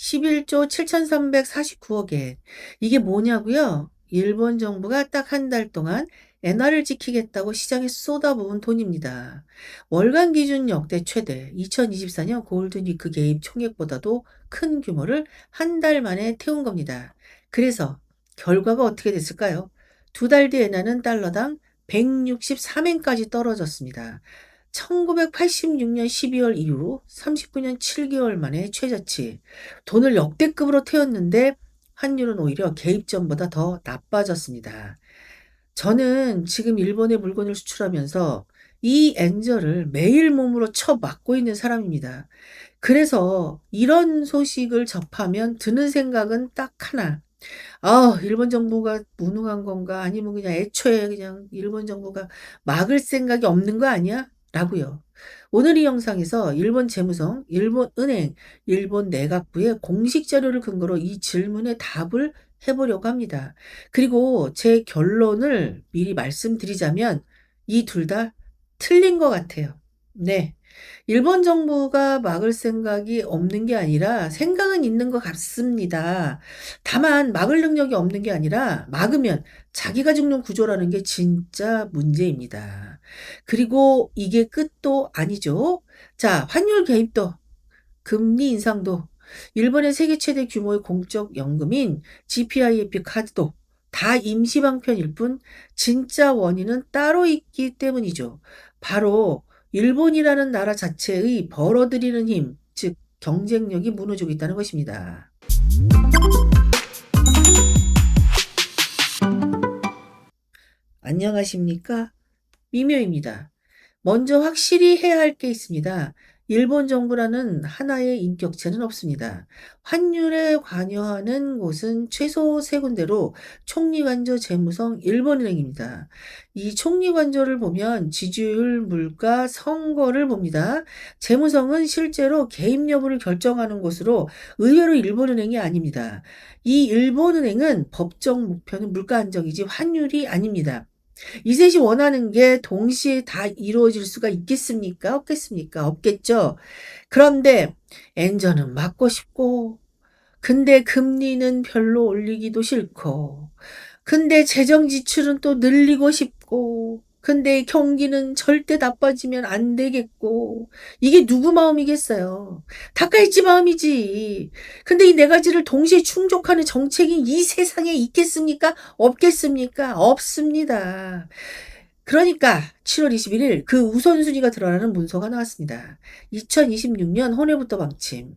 11조 7,349억 엔. 이게 뭐냐고요? 일본 정부가 딱 한 달 동안 엔화를 지키겠다고 시장에 쏟아부은 돈입니다. 월간 기준 역대 최대 2024년 골든위크 개입 총액보다도 큰 규모를 한 달 만에 태운 겁니다. 그래서 결과가 어떻게 됐을까요? 두 달 뒤 엔화는 달러당 163엔까지 떨어졌습니다. 1986년 12월 이후 39년 7개월 만에 최저치. 돈을 역대급으로 태웠는데 환율은 오히려 개입 전보다 더 나빠졌습니다. 저는 지금 일본에 물건을 수출하면서 이 엔저를 매일 몸으로 쳐맞고 있는 사람입니다. 그래서 이런 소식을 접하면 드는 생각은 딱 하나. 아, 일본 정부가 무능한 건가? 아니면 그냥 애초에 그냥 일본 정부가 막을 생각이 없는 거 아니야? 라고요. 오늘 이 영상에서 일본 재무성, 일본 은행, 일본 내각부의 공식 자료를 근거로 이 질문에 답을 해보려고 합니다. 그리고 제 결론을 미리 말씀드리자면 이 둘 다 틀린 것 같아요. 네. 일본 정부가 막을 생각이 없는 게 아니라 생각은 있는 것 같습니다. 다만 막을 능력이 없는 게 아니라 막으면 자기가 죽는 구조라는 게 진짜 문제입니다. 그리고 이게 끝도 아니죠. 자, 환율 개입도, 금리 인상도, 일본의 세계 최대 규모의 공적 연금인 GPIF 카드도 다 임시 방편일 뿐 진짜 원인은 따로 있기 때문이죠. 바로 일본이라는 나라 자체의 벌어들이는 힘, 즉 경쟁력이 무너지고 있다는 것입니다. 안녕하십니까? 미묘입니다. 먼저 확실히 해야 할 게 있습니다. 일본 정부라는 하나의 인격체는 없습니다. 환율에 관여하는 곳은 최소 세 군데로 총리관저, 재무성, 일본은행입니다. 이 총리관저를 보면 지지율, 물가, 선거를 봅니다. 재무성은 실제로 개입 여부를 결정하는 곳으로 의외로 일본은행이 아닙니다. 이 일본은행은 법적 목표는 물가 안정이지 환율이 아닙니다. 이 셋이 원하는 게 동시에 다 이루어질 수가 있겠습니까? 없겠습니까? 없겠죠. 그런데 엔저는 막고 싶고, 근데 금리는 별로 올리기도 싫고, 근데 재정 지출은 또 늘리고 싶고, 근데 경기는 절대 나빠지면 안 되겠고, 이게 누구 마음이겠어요? 다카이치 마음이지. 근데 이 네 가지를 동시에 충족하는 정책이 이 세상에 있겠습니까? 없겠습니까? 없습니다. 그러니까 7월 21일 그 우선순위가 드러나는 문서가 나왔습니다. 2026년 혼외부터 방침.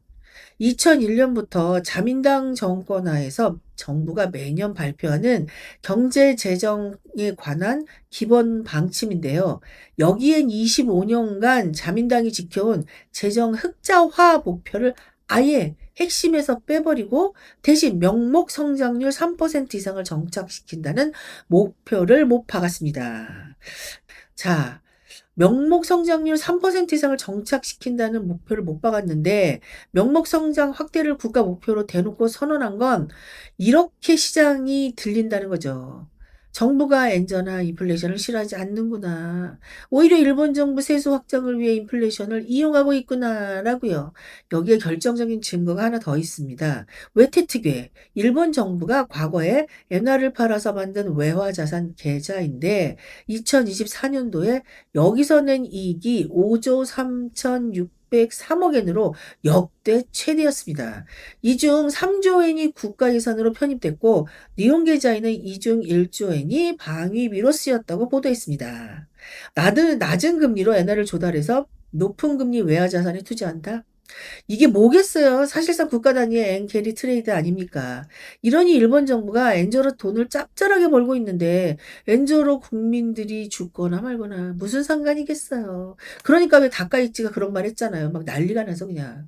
2001년부터 자민당 정권 하에서 정부가 매년 발표하는 경제 재정에 관한 기본 방침인데요. 여기엔 25년간 자민당이 지켜온 재정 흑자화 목표를 아예 핵심에서 빼버리고 대신 명목 성장률 3% 이상을 정착시킨다는 목표를 못 박았습니다. 자, 명목 성장률 3% 이상을 정착시킨다는 목표를 못 박았는데 명목 성장 확대를 국가 목표로 대놓고 선언한 건 이렇게 시장이 들린다는 거죠. 정부가 엔저나 인플레이션을 싫어하지 않는구나. 오히려 일본 정부 세수 확장을 위해 인플레이션을 이용하고 있구나라고요. 여기에 결정적인 증거가 하나 더 있습니다. 외태특위, 일본 정부가 과거에 엔화를 팔아서 만든 외화자산 계좌인데 2024년도에 여기서 낸 이익이 5조 3,603억 엔으로 역대 최대였습니다. 이 중 3조 엔이 국가 예산으로 편입됐고 니혼 계좌에는 이 중 1조 엔이 방위비로 쓰였다고 보도했습니다. 낮은 금리로 엔화를 조달해서 높은 금리 외화 자산에 투자한다? 이게 뭐겠어요? 사실상 국가 단위의 엔캐리 트레이드 아닙니까? 이러니 일본 정부가 엔저로 돈을 짭짤하게 벌고 있는데 엔저로 국민들이 죽거나 말거나 무슨 상관이겠어요? 그러니까 왜 다카이치가 그런 말 했잖아요. 막 난리가 나서 그냥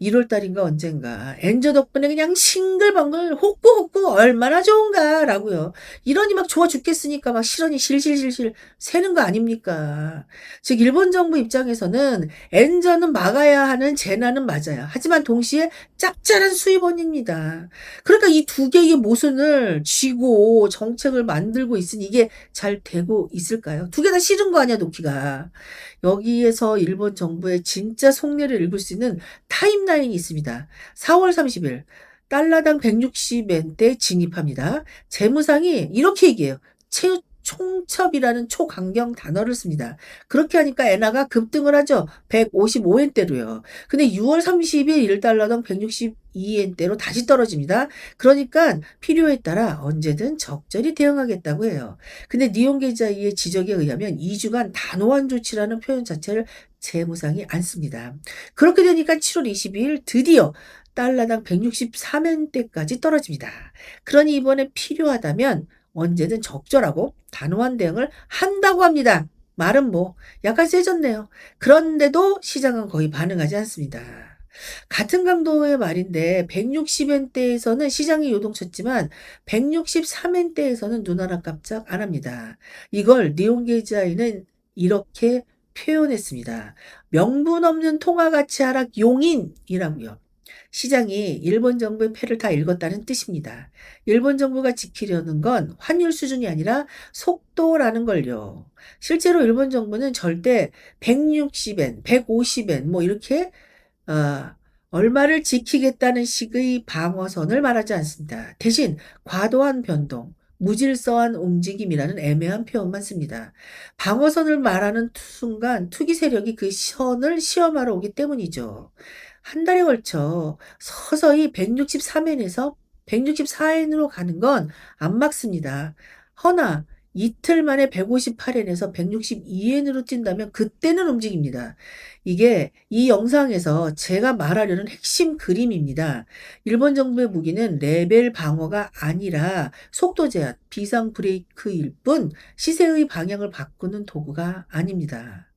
1월 달인가 언젠가 엔저 덕분에 그냥 싱글벙글 호꾸호꾸 얼마나 좋은가라고요. 이러니 막 좋아 죽겠으니까 막 실언이 실실실실 새는 거 아닙니까? 즉 일본 정부 입장에서는 엔저는 막아야 하는 재난은 맞아요. 하지만 동시에 짭짤한 수입원입니다. 그러니까 이 두 개의 모순을 쥐고 정책을 만들고 있으니 이게 잘 되고 있을까요? 두 개 다 싫은 거 아니야, 놓기가. 여기에서 일본 정부의 진짜 속내를 읽을 수 있는 타임라인이 있습니다. 4월 30일 달러당 160엔대 진입합니다. 재무상이 이렇게 얘기해요. 총첩이라는 초강경 단어를 씁니다. 그렇게 하니까 엔화가 급등을 하죠. 155엔대로요. 근데 6월 30일 1달러당 162엔대로 다시 떨어집니다. 그러니까 필요에 따라 언제든 적절히 대응하겠다고 해요. 근데 니온 계좌이의 지적에 의하면 2주간 단호한 조치라는 표현 자체를 재무상이 안 씁니다. 그렇게 되니까 7월 22일 드디어 달러당 163엔대까지 떨어집니다. 그러니 이번에 필요하다면 언제든 적절하고 단호한 대응을 한다고 합니다. 말은 뭐 약간 세졌네요. 그런데도 시장은 거의 반응하지 않습니다. 같은 강도의 말인데 160엔대에서는 시장이 요동쳤지만 163엔대에서는 눈 하나 깜짝 안 합니다. 이걸 니온 계좌에는 이렇게 표현했습니다. 명분 없는 통화 가치 하락 용인이라고요. 시장이 일본 정부의 패를 다 읽었다는 뜻입니다. 일본 정부가 지키려는 건 환율 수준이 아니라 속도라는 걸요. 실제로 일본 정부는 절대 160엔, 150엔 뭐 이렇게 아, 얼마를 지키겠다는 식의 방어선을 말하지 않습니다. 대신 과도한 변동, 무질서한 움직임이라는 애매한 표현만 씁니다. 방어선을 말하는 순간 투기 세력이 그 선을 시험하러 오기 때문이죠. 한 달에 걸쳐 서서히 163엔에서 164엔으로 가는 건 안 막습니다. 허나 이틀 만에 158엔에서 162엔으로 뛴다면 그때는 움직입니다. 이게 이 영상에서 제가 말하려는 핵심 그림입니다. 일본 정부의 무기는 레벨 방어가 아니라 속도 제한, 비상 브레이크일 뿐 시세의 방향을 바꾸는 도구가 아닙니다.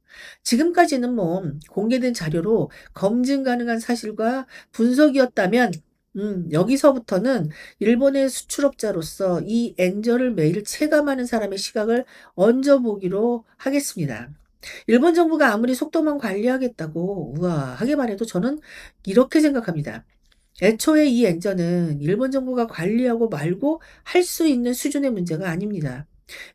지금까지는 뭐 공개된 자료로 검증 가능한 사실과 분석이었다면 여기서부터는 일본의 수출업자로서 이 엔저를 매일 체감하는 사람의 시각을 얹어보기로 하겠습니다. 일본 정부가 아무리 속도만 관리하겠다고 우아하게 말해도 저는 이렇게 생각합니다. 애초에 이 엔저는 일본 정부가 관리하고 말고 할 수 있는 수준의 문제가 아닙니다.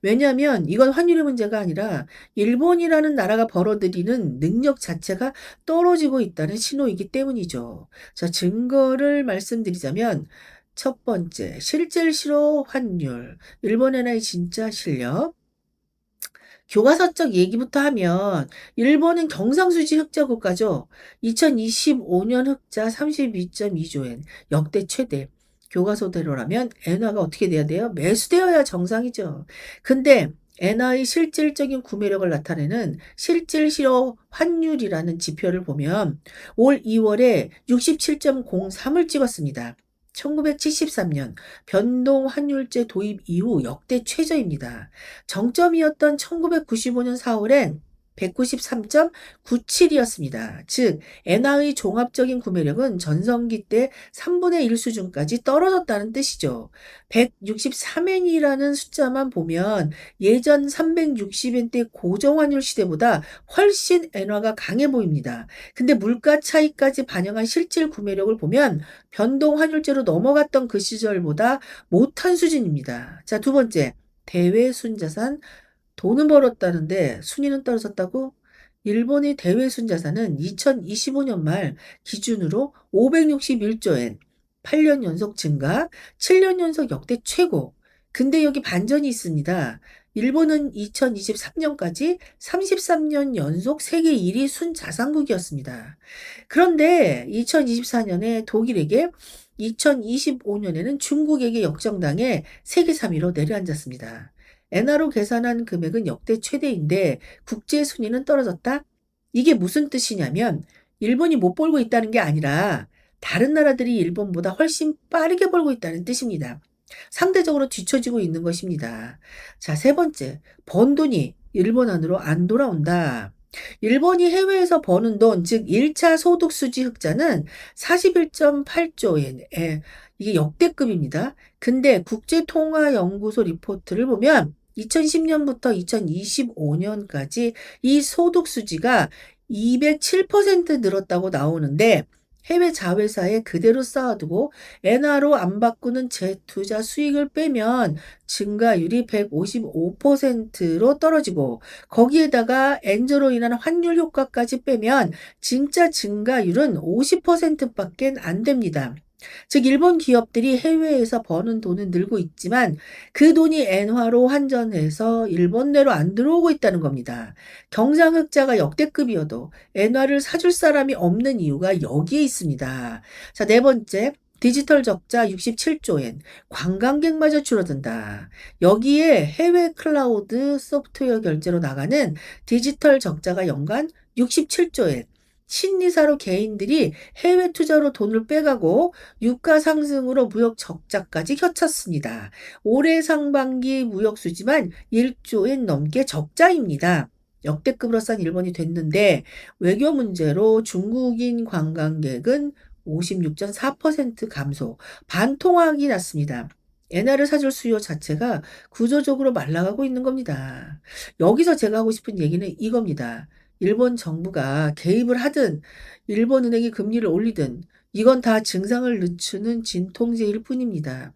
왜냐하면 이건 환율의 문제가 아니라 일본이라는 나라가 벌어들이는 능력 자체가 떨어지고 있다는 신호이기 때문이죠. 자, 증거를 말씀드리자면 첫 번째, 실질시로 환율, 일본 엔화의 진짜 실력. 교과서적 얘기부터 하면 일본은 경상수지 흑자 국가죠. 2025년 흑자 32.2조엔 역대 최대. 교과서대로라면 엔화가 어떻게 돼야 돼요? 매수되어야 정상이죠. 근데 엔화의 실질적인 구매력을 나타내는 실질실호 환율이라는 지표를 보면 올 2월에 67.03을 찍었습니다. 1973년 변동 환율제 도입 이후 역대 최저입니다. 정점이었던 1995년 4월엔 193.97이었습니다. 즉, 엔화의 종합적인 구매력은 전성기 때 3분의 1 수준까지 떨어졌다는 뜻이죠. 163엔이라는 숫자만 보면 예전 360엔대 고정환율 시대보다 훨씬 엔화가 강해 보입니다. 근데 물가 차이까지 반영한 실질 구매력을 보면 변동 환율제로 넘어갔던 그 시절보다 못한 수준입니다. 자, 두 번째, 대외 순자산. 돈은 벌었다는데 순위는 떨어졌다고? 일본의 대외 순자산은 2025년 말 기준으로 561조엔, 8년 연속 증가, 7년 연속 역대 최고. 근데 여기 반전이 있습니다. 일본은 2023년까지 33년 연속 세계 1위 순자산국이었습니다. 그런데 2024년에 독일에게 2025년에는 중국에게 역정당해 세계 3위로 내려앉았습니다. 엔화로 계산한 금액은 역대 최대인데 국제 순위는 떨어졌다? 이게 무슨 뜻이냐면 일본이 못 벌고 있다는 게 아니라 다른 나라들이 일본보다 훨씬 빠르게 벌고 있다는 뜻입니다. 상대적으로 뒤처지고 있는 것입니다. 자, 세 번째, 번 돈이 일본 안으로 안 돌아온다. 일본이 해외에서 버는 돈, 즉 1차 소득 수지 흑자는 41.8조엔. 이게 역대급입니다. 근데 국제통화연구소 리포트를 보면 2010년부터 2025년까지 이 소득 수지가 207% 늘었다고 나오는데 해외 자회사에 그대로 쌓아두고 엔화로 안 바꾸는 재투자 수익을 빼면 증가율이 155%로 떨어지고 거기에다가 엔저로 인한 환율 효과까지 빼면 진짜 증가율은 50%밖에 안 됩니다. 즉 일본 기업들이 해외에서 버는 돈은 늘고 있지만 그 돈이 엔화로 환전해서 일본 내로 안 들어오고 있다는 겁니다. 경상흑자가 역대급이어도 엔화를 사줄 사람이 없는 이유가 여기에 있습니다. 자, 네 번째. 디지털 적자 67조 엔, 관광객마저 줄어든다. 여기에 해외 클라우드 소프트웨어 결제로 나가는 디지털 적자가 연간 67조 엔, 신리사로 개인들이 해외 투자로 돈을 빼가고 유가 상승으로 무역 적자까지 겹쳤습니다. 올해 상반기 무역 수지만 1조엔 넘게 적자입니다. 역대급으로 싼 일본이 됐는데 외교 문제로 중국인 관광객은 56.4% 감소, 반토막이 났습니다. 엔화를 사줄 수요 자체가 구조적으로 말라가고 있는 겁니다. 여기서 제가 하고 싶은 얘기는 이겁니다. 일본 정부가 개입을 하든 일본 은행이 금리를 올리든 이건 다 증상을 늦추는 진통제일 뿐입니다.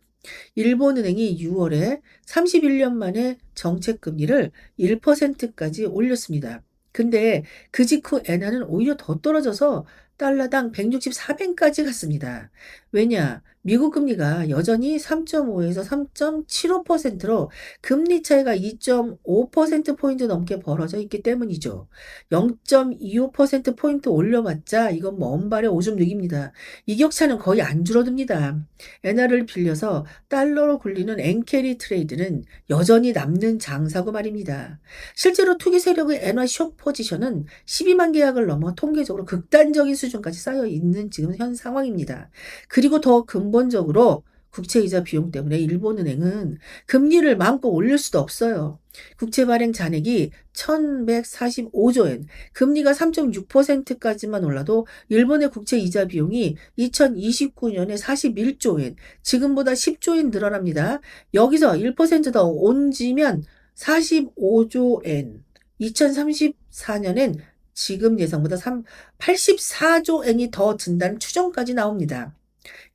일본은행이 6월에 31년 만에 정책 금리를 1%까지 올렸습니다. 근데 그 직후 엔화는 오히려 더 떨어져서 달러당 164엔까지 갔습니다. 왜냐? 미국 금리가 여전히 3.5에서 3.75%로 금리 차이가 2.5%포인트 넘게 벌어져 있기 때문이죠. 0.25%포인트 올려봤자 이건 먼 발의 오줌 누기입니다. 이 격차는 거의 안 줄어듭니다. 엔화를 빌려서 달러로 굴리는 엔캐리 트레이드는 여전히 남는 장사고 말입니다. 실제로 투기 세력의 엔화 숏 포지션은 12만 계약을 넘어 통계적으로 극단적인 수준까지 쌓여 있는 지금 현 상황입니다. 그리고 더 근본적으로 국채이자 비용 때문에 일본은행은 금리를 마음껏 올릴 수도 없어요. 국채 발행 잔액이 1145조 엔, 금리가 3.6%까지만 올라도 일본의 국채 이자 비용이 2029년에 41조 엔, 지금보다 10조 엔 늘어납니다. 여기서 1%더 얹으면 45조 엔, 2034년엔 지금 예상보다 84조 엔이 더 든다는 추정까지 나옵니다.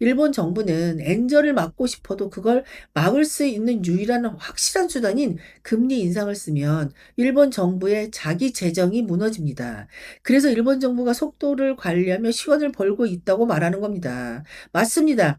일본 정부는 엔저를 막고 싶어도 그걸 막을 수 있는 유일한 확실한 수단인 금리 인상을 쓰면 일본 정부의 자기 재정이 무너집니다. 그래서 일본 정부가 속도를 관리하며 시간을 벌고 있다고 말하는 겁니다. 맞습니다.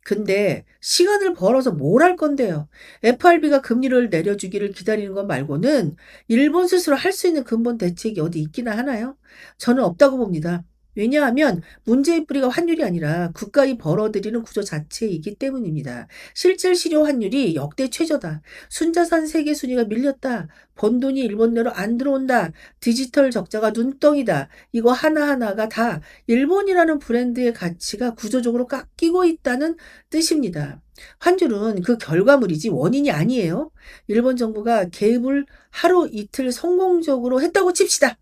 근데 시간을 벌어서 뭘 할 건데요? FRB가 금리를 내려주기를 기다리는 것 말고는 일본 스스로 할 수 있는 근본 대책이 어디 있기나 하나요? 저는 없다고 봅니다. 왜냐하면 문제의 뿌리가 환율이 아니라 국가이 벌어들이는 구조 자체이기 때문입니다. 실질 실효 환율이 역대 최저다. 순자산 세계 순위가 밀렸다. 번 돈이 일본 내로 안 들어온다. 디지털 적자가 눈덩이다. 이거 하나하나가 다 일본이라는 브랜드의 가치가 구조적으로 깎이고 있다는 뜻입니다. 환율은 그 결과물이지 원인이 아니에요. 일본 정부가 개입을 하루 이틀 성공적으로 했다고 칩시다.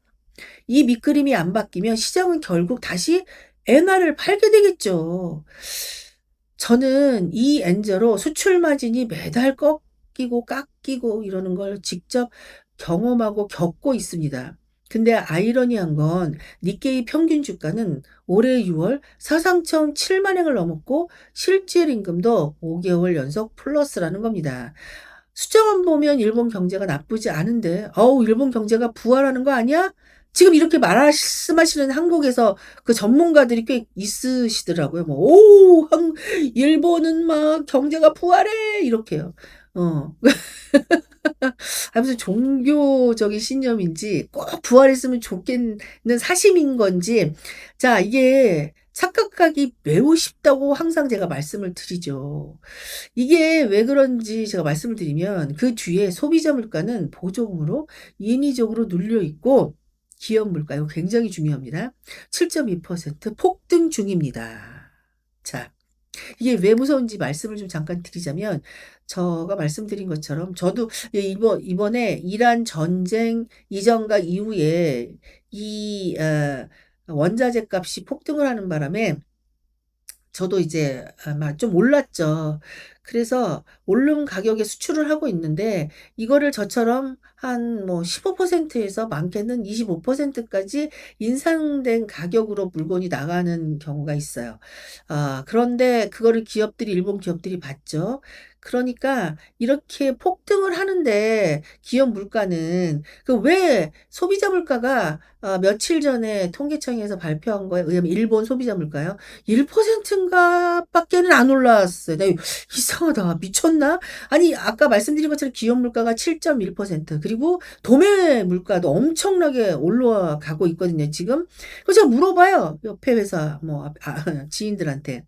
이 밑그림이 안 바뀌면 시장은 결국 다시 엔화를 팔게 되겠죠. 저는 이 엔저로 수출 마진이 매달 꺾이고 깎이고 이러는 걸 직접 경험하고 겪고 있습니다. 근데 아이러니한 건 니케이 평균 주가는 올해 6월 사상 처음 7만 엔을 넘었고 실질 임금도 5개월 연속 플러스라는 겁니다. 숫자만 보면 일본 경제가 나쁘지 않은데 어우 일본 경제가 부활하는 거 아니야? 지금 이렇게 말씀하시는 한국에서 그 전문가들이 꽤 있으시더라고요. 뭐 "오 한 일본은 막 경제가 부활해." 이렇게요. 어. 아 무슨 종교적인 신념인지 꼭 부활했으면 좋겠는 사심인 건지 자 이게 착각하기 매우 쉽다고 항상 제가 말씀을 드리죠. 이게 왜 그런지 제가 말씀을 드리면 그 뒤에 소비자 물가는 보조금으로 인위적으로 눌려 있고 기업 물가 이거 굉장히 중요합니다. 7.2% 폭등 중입니다. 자 이게 왜 무서운지 말씀을 좀 잠깐 드리자면 제가 말씀드린 것처럼 저도 이번에 이란 전쟁 이전과 이후에 이 원자재 값이 폭등을 하는 바람에 저도 이제 아마 좀 올랐죠. 그래서 오른 가격에 수출을 하고 있는데 이거를 저처럼 한 뭐 15% 에서 많게는 25% 까지 인상된 가격으로 물건이 나가는 경우가 있어요. 그런데 그거를 기업들이 일본 기업들이 봤죠. 그러니까 이렇게 폭등을 하는데 기업 물가는 왜 소비자 물가가 며칠 전에 통계청에서 발표한 거에 의하면 일본 소비자 물가요. 1% 인가 밖에는 안 올랐어요. 나 이거 이상하다. 미쳤나? 아니 아까 말씀드린 것처럼 기업 물가가 7.1% 그리고 도매 물가도 엄청나게 올라가고 있거든요 지금. 그래서 제가 물어봐요. 옆에 회사 뭐 지인들한테.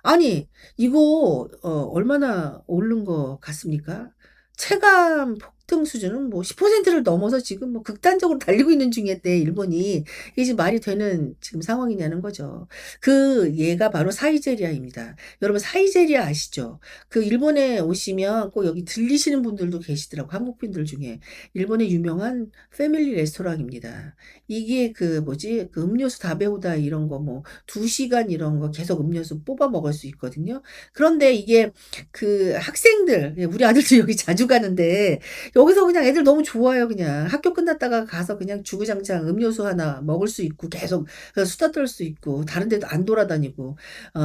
아니 이거 얼마나 오른 것 같습니까? 체감 폭등 수준은 뭐 10%를 넘어서 지금 뭐 극단적으로 달리고 있는 중인데 일본이 이게 지금 말이 되는 지금 상황이냐는 거죠. 그 예가 바로 사이제리아입니다. 여러분 사이제리아 아시죠? 그 일본에 오시면 꼭 여기 들리시는 분들도 계시더라고요, 한국 분들 중에. 일본의 유명한 패밀리 레스토랑입니다. 이게 그 뭐지? 그 음료수 다베오다 이런 거 뭐 2 시간 이런 거 계속 음료수 뽑아 먹을 수 있거든요. 그런데 이게 그 학생들 우리 아들도 여기 자주 가는데 여기서 그냥 애들 너무 좋아요 그냥. 학교 끝났다가 가서 그냥 주구장창 음료수 하나 먹을 수 있고 계속 수다 떨 수 있고 다른 데도 안 돌아다니고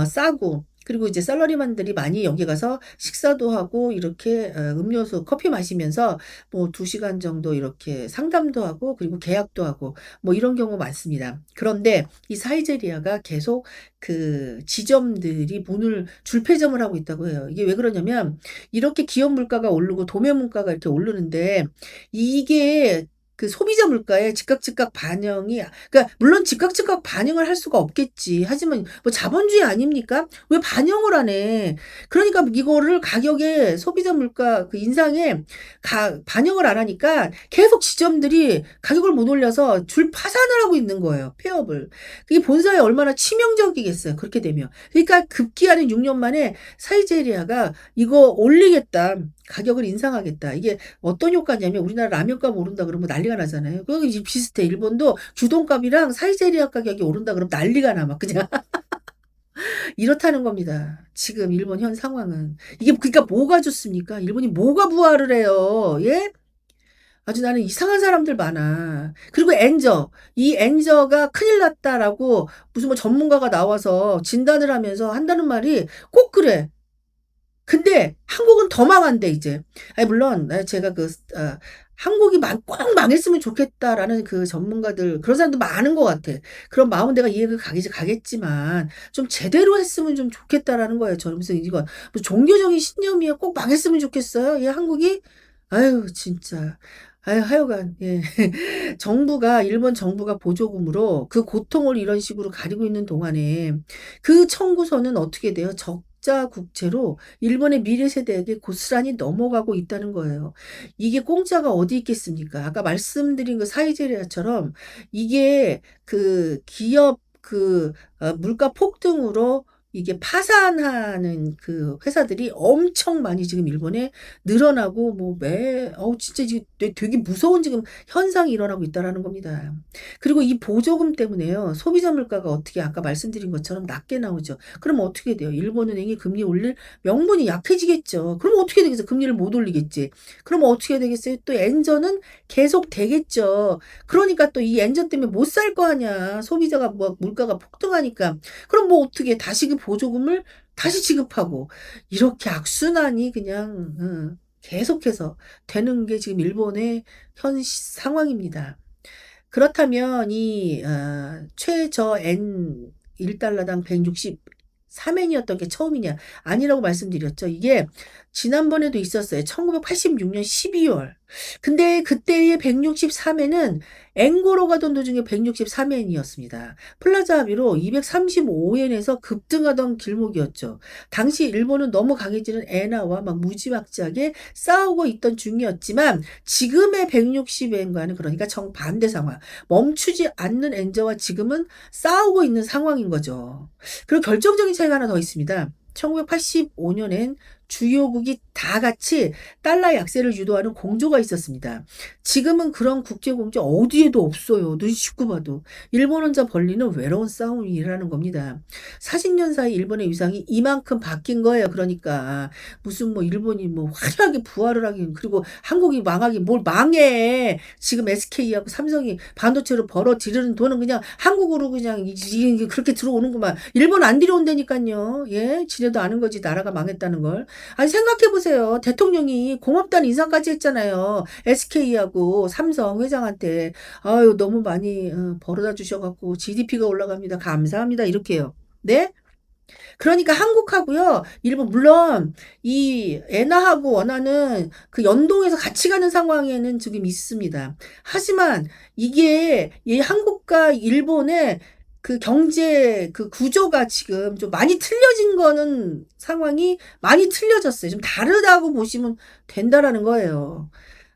싸고 그리고 이제 샐러리맨들이 많이 여기 가서 식사도 하고 이렇게 음료수 커피 마시면서 뭐 2 시간 정도 이렇게 상담도 하고 그리고 계약도 하고 뭐 이런 경우 많습니다. 그런데 이 사이제리아가 계속 그 지점들이 문을 줄폐점을 하고 있다고 해요. 이게 왜 그러냐면 이렇게 기업 물가가 오르고 도매 물가가 이렇게 오르는데 이게 그 소비자 물가에 즉각 반영이 그러니까 물론 즉각 반영을 할 수가 없겠지. 하지만 뭐 자본주의 아닙니까? 왜 반영을 안 해? 그러니까 이거를 가격에 소비자 물가 그 인상에 반영을 안 하니까 계속 지점들이 가격을 못 올려서 줄 파산을 하고 있는 거예요, 폐업을. 그게 본사에 얼마나 치명적이겠어요, 그렇게 되면. 그러니까 급기야는 6년 만에 사이제리아가 "이거 올리겠다. 가격을 인상하겠다." 이게 어떤 효과냐면 우리나라 라면값 오른다 그러면 난리가 나잖아요. 그거 이제 비슷해. 일본도 주돈값이랑 사이제리아 가격이 오른다 그러면 난리가 나 막 그냥. 이렇다는 겁니다. 지금 일본 현 상황은. 이게 그러니까 뭐가 좋습니까? 일본이 뭐가 부활을 해요. 예? 아주 나는 이상한 사람들 많아. 그리고 이 엔저가 "큰일 났다."라고 무슨 뭐 전문가가 나와서 진단을 하면서 한다는 말이 꼭 그래. 근데 한국은 더 망한대 이제. 아니 물론 제가 아 '한국이 꼭 망했으면 좋겠다.'라는 그 전문가들 그런 사람도 많은 것 같아. 그런 마음은 내가 이해가 가겠지만 '좀 제대로 했으면 좀 좋겠다.'라는 거예요 저는. 무슨 이거 뭐 종교적인 신념이야. 꼭 망했으면 좋겠어요? 이 한국이? 아유 진짜. 아유 하여간 예. 일본 정부가 보조금으로 그 고통을 이런 식으로 가리고 있는 동안에 그 청구서는 어떻게 돼요? 적자 국채로 일본의 미래 세대에게 고스란히 넘어가고 있다는 거예요. 이게 공짜가 어디 있겠습니까? 아까 말씀드린 그 사이제리아처럼 이게 그 기업 물가 폭등으로 이게 파산하는 그 회사들이 엄청 많이 지금 일본에 늘어나고 뭐 진짜 지금 되게 무서운 지금 현상이 일어나고 있다라는 겁니다. 그리고 이 보조금 때문에요. 소비자 물가가 어떻게 아까 말씀드린 것처럼 낮게 나오죠. 그러면 어떻게 돼요? 일본은행이 금리 올릴 명분이 약해지겠죠. 그러면 어떻게 되겠어요? 금리를 못 올리겠지. 그러면 어떻게 되겠어요? 또 엔저는 계속 되겠죠. 그러니까 또 이 엔저 때문에 못 살 거 아니야. 소비자가 뭐 물가가 폭등하니까. 그럼 뭐 어떻게 다시 그 보조금을 다시 지급하고 이렇게 악순환이 그냥 계속해서 되는 게 지금 일본의 현 상황입니다. 그렇다면 이 최저 엔 1달러당 163 엔이었던 게 처음이냐? 아니라고 말씀드렸죠. 이게 지난번에도 있었어요. 1986년 12 월. 근데 그때의 163 엔은 엔고로 가던 도중에 163 엔이었습니다. 플라자 합의로 235 엔에서 급등하던 길목이었죠. 당시 일본은 너무 강해지는 엔화와 막 무지막지하게 싸우고 있던 중이었지만 지금의 160 엔과는 그러니까 정반대 상황. 멈추지 않는 엔저와 지금은 싸우고 있는 상황인 거죠. 그리고 결정적인 차이가 하나 더 있습니다. 1985 년엔 주요국이 다 같이 달러 약세를 유도하는 공조가 있었습니다. 지금은 그런 국제 공조 어디에도 없어요. 눈씻고 봐도. 일본 혼자 벌리는 외로운 싸움이라는 겁니다. 40년 사이 일본의 위상이 이만큼 바뀐 거예요. 그러니까 무슨 뭐 일본이 뭐 화려하게 부활을 하긴, 그리고 한국이 망하긴 뭘 망해. 지금 SK하고 삼성이 반도체로 벌어들이는 돈은 그냥 한국으로 그냥 그렇게 들어오는구만. 일본 안 들여온다니까요. 예, 지네도 아는 거지 나라가 망했다는 걸. 아니 생각해 보세요. 대통령이 고맙다는 인사까지 했잖아요. SK하고 삼성 회장한테. 아유 너무 많이 벌어다 주셔갖고 GDP가 올라갑니다. 감사합니다. 이렇게요. 네? 그러니까 한국하고요, 일본 물론 이 엔화하고 원화는 그 연동해서 같이 가는 상황에는 지금 있습니다. 하지만 이게 이 한국과 일본의 그 경제 그 구조가 지금 좀 많이 틀려진 거는 상황이 많이 틀려졌어요. 좀 다르다고 보시면 된다라는 거예요.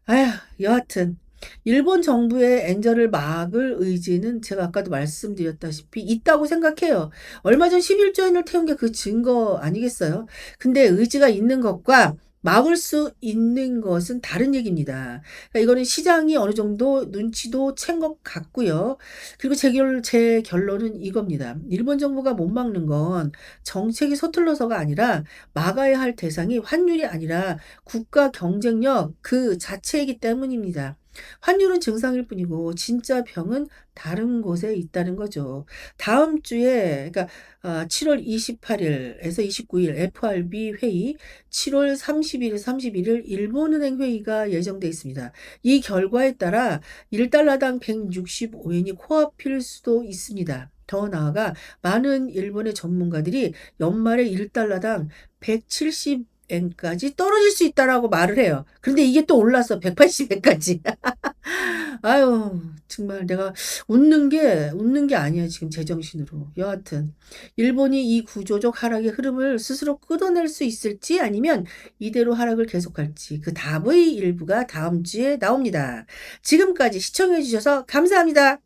아휴, 여하튼 일본 정부의 엔저를 막을 의지는 제가 아까도 말씀드렸다시피 있다고 생각해요. 얼마 전 11조 엔을 태운 게 그 증거 아니겠어요? 근데 의지가 있는 것과 막을 수 있는 것은 다른 얘기입니다. 그러니까 이거는 시장이 어느 정도 눈치도 챈 것 같고요. 그리고 제 결론은 이겁니다. 일본 정부가 못 막는 건 정책이 서툴러서가 아니라 막아야 할 대상이 환율이 아니라 국가 경쟁력 그 자체이기 때문입니다. 환율은 증상일 뿐이고 진짜 병은 다른 곳에 있다는 거죠. 다음 주에 그러니까 7월 28일에서 29일 FRB 회의, 7월 30일에서 31일 일본은행 회의가 예정돼 있습니다. 이 결과에 따라 1달러당 165엔이 코앞일 수도 있습니다. 더 나아가 많은 일본의 전문가들이 연말에 1달러당 170엔까지 떨어질 수 있다라고 말을 해요. 그런데 이게 또 올라서 180엔까지. 아유, 정말 내가 웃는 게 아니야, 지금 제정신으로. 여하튼, 일본이 이 구조적 하락의 흐름을 스스로 끊어낼 수 있을지 아니면 이대로 하락을 계속할지 그 답의 일부가 다음 주에 나옵니다. 지금까지 시청해주셔서 감사합니다.